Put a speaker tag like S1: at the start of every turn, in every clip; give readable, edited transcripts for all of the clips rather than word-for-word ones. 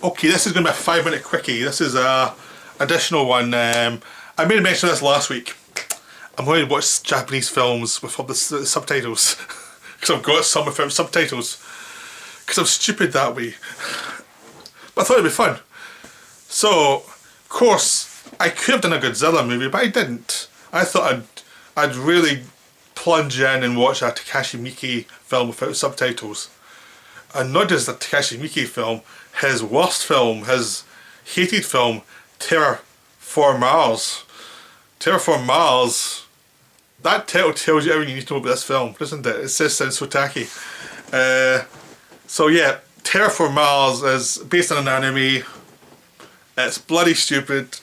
S1: Okay, this is going to be a 5-minute quickie. This is a additional one. I made a mention of this last week. I'm going to watch Japanese films with all the subtitles. Because I've got some without subtitles. Because I'm stupid that way. But I thought it'd be fun. So, of course, I could have done a Godzilla movie, but I didn't. I thought I'd really plunge in and watch a Takashi Miike film without subtitles. And not just the Takashi Miike film, his worst film, his hated film, Terraformars. Terraformars. That title tells you everything you need to know about this film, doesn't it? It just sounds so tacky. So yeah, Terraformars is based on an anime. It's bloody stupid.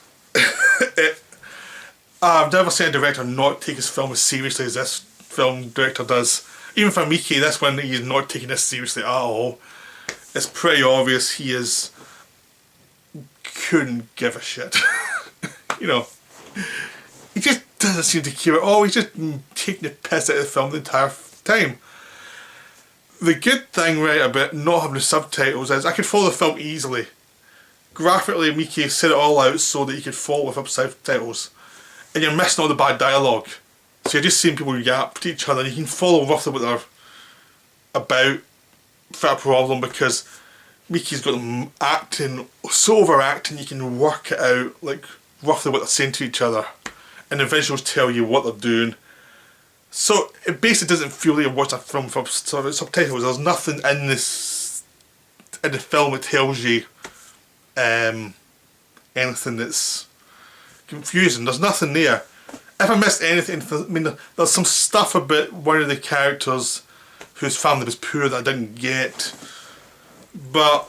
S1: I've never seen a director not take his film as seriously as this film director does. Even for Miike, this one, he's not taking this seriously at all. It's pretty obvious he couldn't give a shit. You know, he just doesn't seem to care at all. He's just taking the piss out of the film the entire time. The good thing, right, about not having the subtitles is I could follow the film easily. Graphically, Miike set it all out so that you could follow without subtitles. And you're missing all the bad dialogue. So you're just seeing people yap to each other and you can follow roughly what they're about without a problem, because Miike's got them acting, so overacting you can work it out, like roughly what they're saying to each other. And the visuals tell you what they're doing. So it basically doesn't feel like you're watching a film for subtitles. There's nothing in the film that tells you anything that's confusing. There's nothing there. If I missed anything, I mean, there's some stuff about one of the characters whose family was poor that I didn't get, but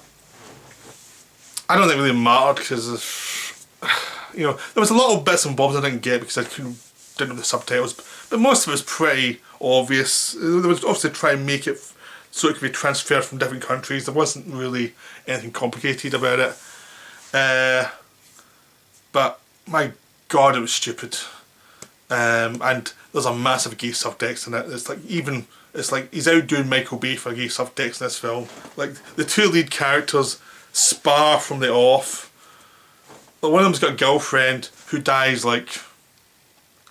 S1: I don't think it really mattered because, you know, there was a lot of bits and bobs I didn't get because I didn't have the subtitles, but most of it was pretty obvious. They was obviously trying to make it so it could be transferred from different countries. There wasn't really anything complicated about it, but my god, it was stupid. And there's a massive gay subtext in it. It's like he's outdoing Michael Bay for gay subtext in this film. Like, the two lead characters spar from the off. One of them's got a girlfriend who dies like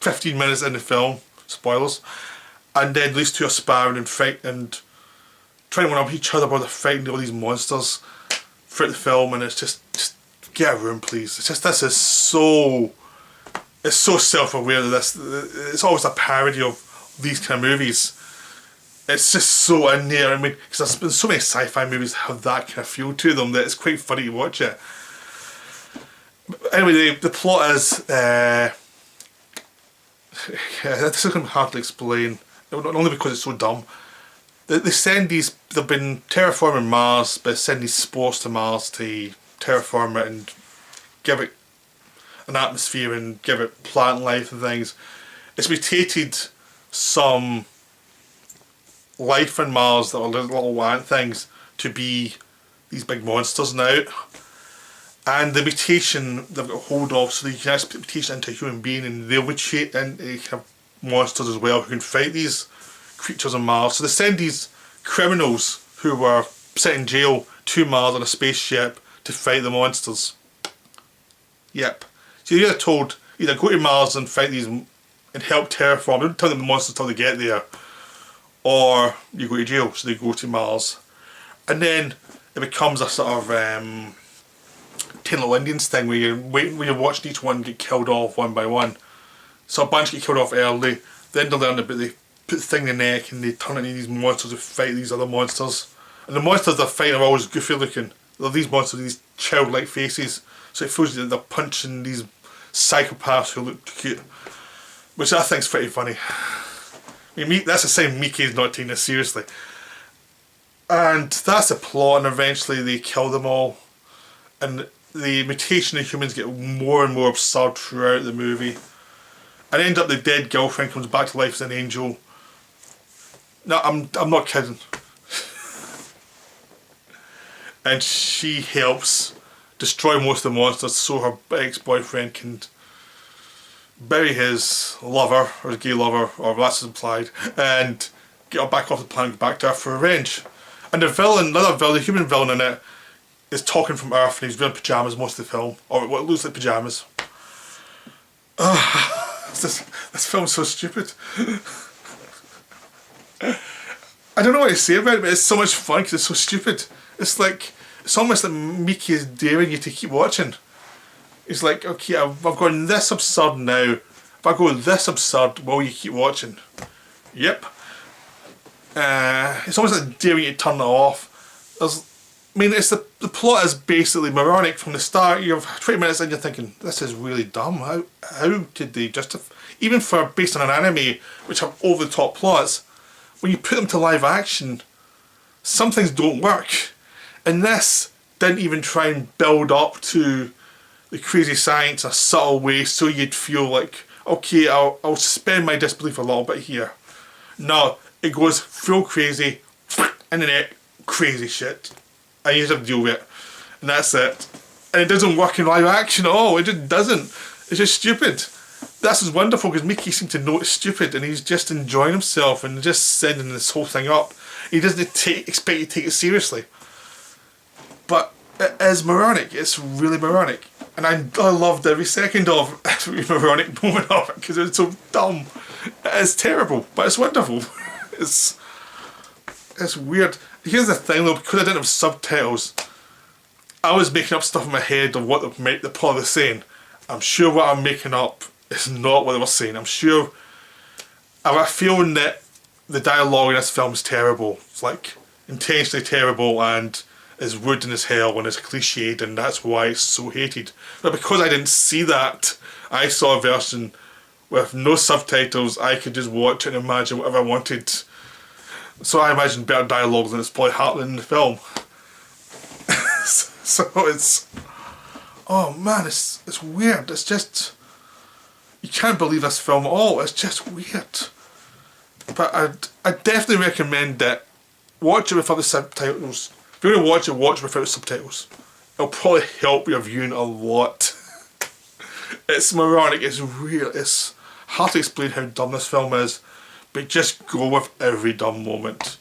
S1: 15 minutes in the film, spoilers, and then these two are sparring and fighting and trying to one up each other while they're fighting all these monsters throughout the film, and it's just get a room, please. It's just, this is so... It's so self-aware that it's always a parody of these kind of movies. It's just so in there. I mean, because there's been so many sci-fi movies that have that kind of feel to them that it's quite funny to watch it. Anyway, the plot is... yeah, this is going to be hard to explain, not only because it's so dumb. They send these... They've been terraforming Mars, but send these spores to Mars to terraform it and give it an atmosphere and give it plant life and things. It's mutated some life on Mars that are little ant things to be these big monsters now. And the mutation they've got hold of, so they can actually put mutation into a human being and they'll mutate into kind of monsters as well who can fight these creatures on Mars. So they send these criminals who were set in jail to Mars on a spaceship to fight the monsters. Yep. So you're told either go to Mars and fight these and help terraform. Don't tell them the monsters until they get there, or you go to jail. So they go to Mars, and then it becomes a sort of Ten Little Indians thing where you're watching each one get killed off one by one. So a bunch get killed off early. Then they learn about they put the thing in the neck and they turn into these monsters to fight these other monsters. And the monsters they're fighting are always goofy looking. They're these monsters with these childlike faces. So it feels like they're punching these psychopaths who look cute, which I think is pretty funny. I mean, that's the same Miike's not taking this seriously. And that's the plot, and eventually they kill them all. And the mutation of humans get more and more absurd throughout the movie. And end up the dead girlfriend comes back to life as an angel. No, I'm not kidding. And she helps destroy most of the monsters so her ex-boyfriend can bury his lover, or his gay lover, or that's implied, and get her back off the planet, back to Earth for revenge. And the villain, another villain, the human villain in it, is talking from Earth and he's wearing pyjamas most of the film, or what looks like pyjamas. This film's so stupid. I don't know what to say about it, but it's so much fun because it's so stupid. It's almost like Miike is daring you to keep watching. It's like, okay, I've gone this absurd now. If I go this absurd, will you keep watching? Yep. It's almost like daring you to turn it off. The plot is basically moronic from the start. You're 20 minutes in, you're thinking, this is really dumb. How did they justify, even for based on an anime, which have over the top plots, when you put them to live action, some things don't work. And this didn't even try and build up to the crazy science in a subtle way so you'd feel like, okay, I'll suspend my disbelief a little bit here. No, it goes full crazy, internet, crazy shit. And you just have to deal with it. And that's it. And it doesn't work in live action at all. It just doesn't. It's just stupid. This is wonderful because Miike seems to know it's stupid and he's just enjoying himself and just setting this whole thing up. He doesn't expect you to take it seriously. But it is moronic. It's really moronic. And I loved every second of every moronic moment of it because it's so dumb. It's terrible, but it's wonderful. It's weird. Here's the thing though, because I didn't have subtitles, I was making up stuff in my head of what the plot was saying. I'm sure what I'm making up is not what they were saying. I'm sure, I have a feeling that the dialogue in this film is terrible. It's like intentionally terrible and is wooden as hell and is cliched, and that's why it's so hated. But because I didn't see that, I saw a version with no subtitles. I could just watch it and imagine whatever I wanted. So I imagine better dialogue than it's probably happening in the film. So it's, oh man, it's weird. It's just, you can't believe this film at all. It's just weird. But I definitely recommend that. Watch it without the subtitles. If you're going to watch it without subtitles. It'll probably help your viewing a lot. It's moronic, it's real, it's hard to explain how dumb this film is, but just go with every dumb moment.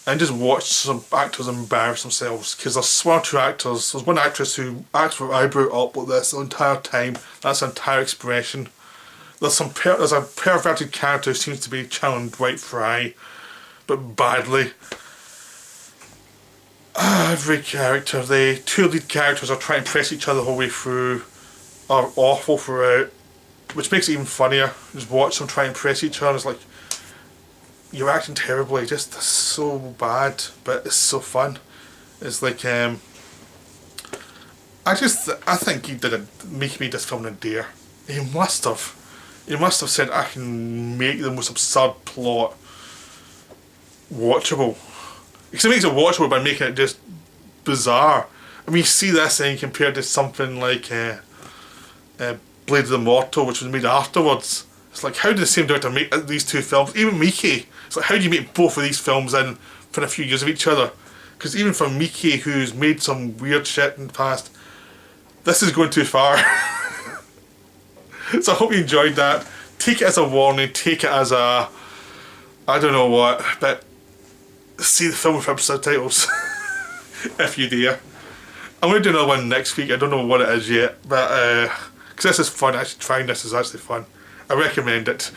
S1: And just watch some actors embarrass themselves, because there's one or two actors, there's one actress who acts with her eyebrow up like this the entire time, that's her entire expression. There's a perverted character who seems to be channeling Dwight Fry, but badly. Every character, the two lead characters are trying to impress each other the whole way through, are awful throughout, which makes it even funnier. Just watch them try and impress each other, it's like, you're acting terribly, just so bad, but it's so fun. It's like, I think he made this film a dare. He must have said, I can make the most absurd plot watchable. Because it makes it watchable by making it just bizarre. I mean, you see this and you compare it to something like Blade of the Immortal, which was made afterwards. It's like, how did the same director make these two films? Even Miike, it's like, how do you make both of these films in for a few years of each other? Because even for Miike, who's made some weird shit in the past, this is going too far. So I hope you enjoyed that. Take it as a warning, take it as a, I don't know what, but see the film without subtitles if you dare. I'm going to do another one next week. I don't know what it is yet, but because this is fun, actually trying this is actually fun. I recommend it.